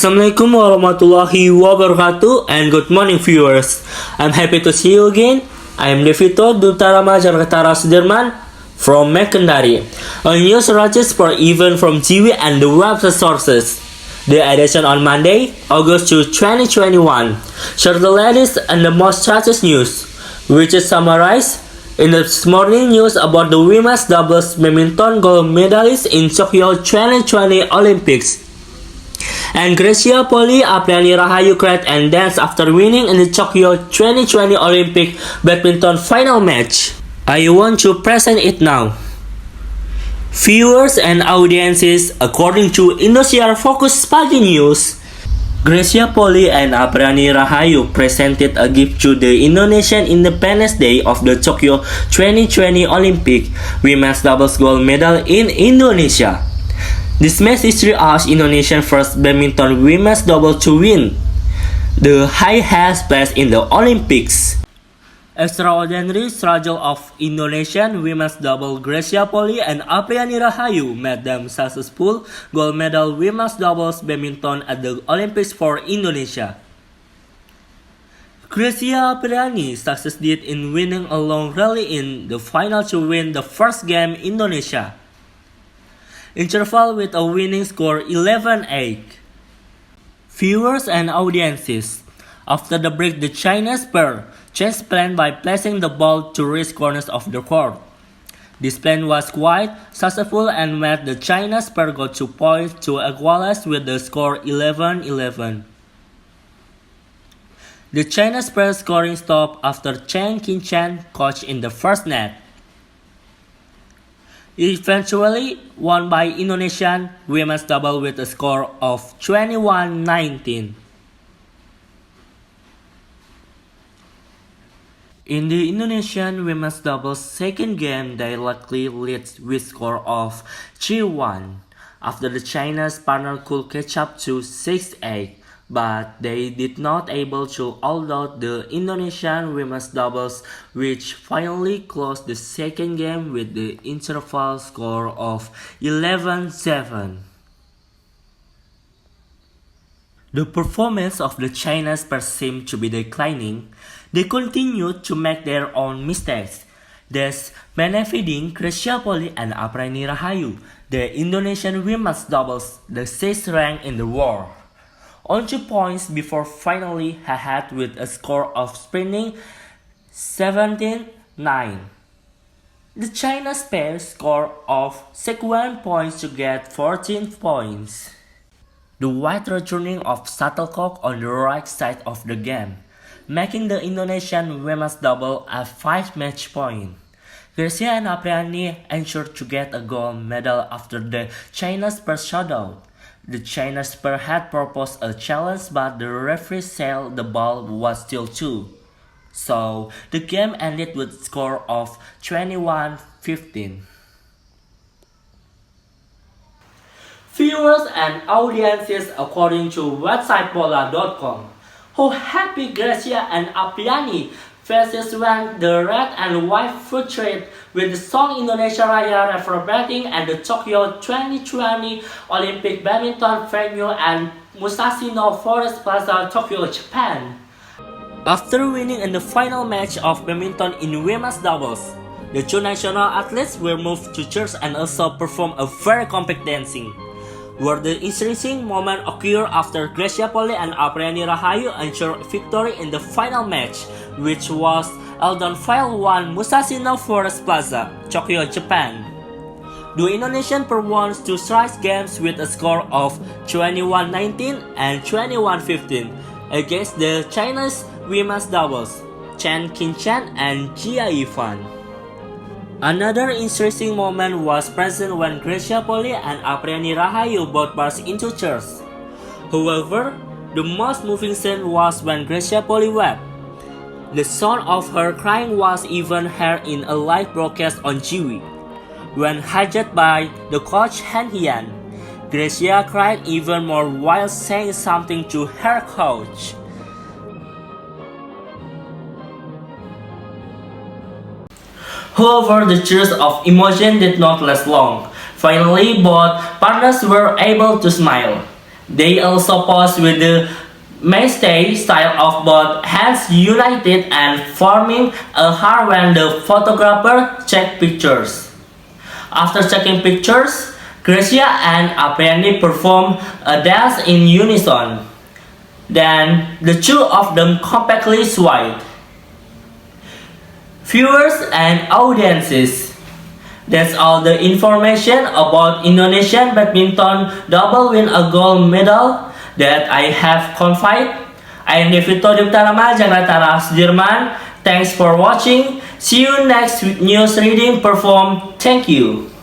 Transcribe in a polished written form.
Assalamualaikum warahmatullahi wabarakatuh and good morning viewers. I'm happy to see you again. I am Devito Duta Rama Jakarta Sudirman from Mekendari. A news routes per event from GW and the website sources. The edition on Monday, August 2, 2021. Share the latest and the most latest news, which is summarized in this morning news about the women's doubles badminton gold medalist in Tokyo 2020 Olympics. And Grecia Poli Apriani Rahayu cried and danced after winning in the Tokyo 2020 Olympic badminton final match. I want to present it now. Viewers and audiences, according to Indosiar Focus Pagi News, Grecia Poli and Apriani Rahayu presented a gift to the Indonesian Independence Day of the Tokyo 2020 Olympic women's doubles gold medal in Indonesia. This match history as Indonesian first badminton women's double to win the highest place in the Olympics. Extraordinary struggle of Indonesian women's double Grecia Poli and Apriani Rahayu made them successful gold medal women's doubles badminton at the Olympics for Indonesia. Grecia Apriani succeeded in winning a long rally in the final to win the first game Indonesia interval with a winning score 11-8. Viewers and audiences, after the break the Chinese pair changed plan by placing the ball to reach corners of the court. This plan was quite successful and made the Chinese pair go 2 points to equalize with the score 11-11. The Chinese pair scoring stopped after Chen Qinchan caught in the first net. Eventually won by Indonesian women's double with a score of 21-19. In the Indonesian women's doubles second game, they likely lead with score of 3-1 after the Chinese partner could catch up to 6-8, but they did not able to hold out the Indonesian women's doubles, which finally closed the second game with the interval score of 11-7. The performance of the Chinese pair seemed to be declining. They continued to make their own mistakes, thus benefiting Grecia Poli and Apriani Rahayu, the Indonesian women's doubles, the 6th rank in the world, on 2 points before finally ahead with a score of sprinting 17-9. The Chinese pair score of 61 points to get 14 points. The wide returning of shuttlecock on the right side of the game, making the Indonesian women's double a 5 match point. Grecia and Apriani ensured to get a gold medal after the Chinese pair showdown. The Chinese pair had proposed a challenge, but the referee said the ball was still 2. So the game ended with a score of 21-15. Viewers and audiences, according to website bola.com, how happy Grecia and Apriani faces when the red and white portrait with the song Indonesia Raya reverberating at the Tokyo 2020 Olympic badminton venue and Musashino Forest Plaza, Tokyo, Japan. After winning in the final match of badminton in women's doubles, the two national athletes were moved to church and also performed a very compact dancing, where the interesting moment occurred after Grecia Poli and Apriani Rahayu ensured victory in the final match, which was held on File 1 Musashino Forest Plaza, Tokyo, Japan. The Indonesian pair won 2 straight games with a score of 21-19 and 21-15 against the Chinese women's doubles, Chen Qinchan and Jia Yifan. Another interesting moment was present when Grecia Poli and Apriani Rahayu both burst into tears. However, the most moving scene was when Grecia Poli wept. The sound of her crying was even heard in a live broadcast on GW. When hijacked by the coach Han Hian, Grecia cried even more while saying something to her coach. However, the tears of emotion did not last long. Finally, both partners were able to smile. They also posed with the mainstay style of both hands united and forming a heart when the photographer checked pictures. After checking pictures, Gracia and Apriani performed a dance in unison. Then the two of them compactly swayed. Viewers and audiences, that's all the information about Indonesian badminton double win a gold medal that I have confided. I am Devito Diptarama, Jakarta, Sudirman. Thanks for watching. See you next news reading perform. Thank you.